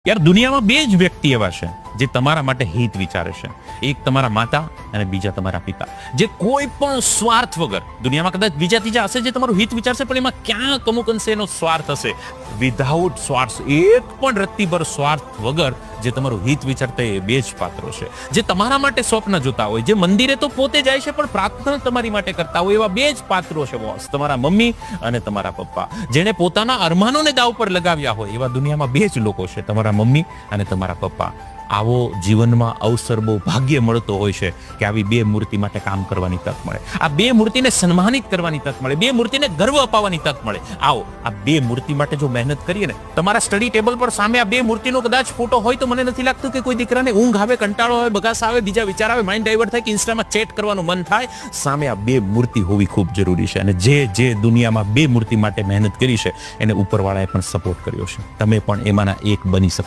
યાર દુનિયામાં બે જ વ્યક્તિ એવા છે જે તમારા માટે હિત વિચારે છે. એક તમારા માતા અને બીજા તમારા પિતા, જે કોઈ પણ સ્વાર્થ વગર, દુનિયામાં કદાચ બીજા ત્રીજા હશે જે તમારું હિત વિચારશે, પણ એમાં ક્યાંક અમુક અંશે એનો સ્વાર્થ હશે. વિધાઉટ સ્વાર્થ, એક પણ રત્તીભર સ્વાર્થ વગર જે તમારું હિત વિચારતા એ બે જ પાત્રો છે, જે તમારા માટે સ્વપ્ન જોતા હોય, જે મંદિરે તો પોતે જાય છે પણ પ્રાર્થના તમારી માટે કરતા હોય, એવા બે જ પાત્રો છે બોસ, તમારા મમ્મી અને તમારા પપ્પા. જેણે પોતાના અરમાનોને દાવ પર લગાવ્યા હોય એવા દુનિયામાં બે જ લોકો છે, તમારા મમ્મી અને તમારા પપ્પા. આવો જીવનમાં અવસર બહુ ભાગ્ય મળતો હોય છે કે આવી બે મૂર્તિ માટે કામ કરવાની તક મળે, આ બે મૂર્તિને સન્માનિત કરવાની તક મળે, બે મૂર્તિને ગર્વ અપાવવાની તક મળે. આવો આ બે મૂર્તિ માટે જો મહેનત કરીએ ને, તમારા સ્ટડી ટેબલ પર સામે આ બે મૂર્તિનો કદાચ ફોટો હોય તો મને નથી લાગતું કે કોઈ દીકરાને ઊંઘ આવે, કંટાળો આવે, બગાસ આવે, બીજા વિચાર આવે, માઇન્ડ ડાયવર્ટ થાય કે ઇન્સ્ટામાં ચેટ કરવાનું મન થાય. સામે આ બે મૂર્તિ હોવી ખૂબ જરૂરી છે. અને જે દુનિયામાં બે મૂર્તિ માટે મહેનત કરી છે એને ઉપરવાળાએ પણ સપોર્ટ કર્યો છે. તમે પણ એમાંના એક બની શકો.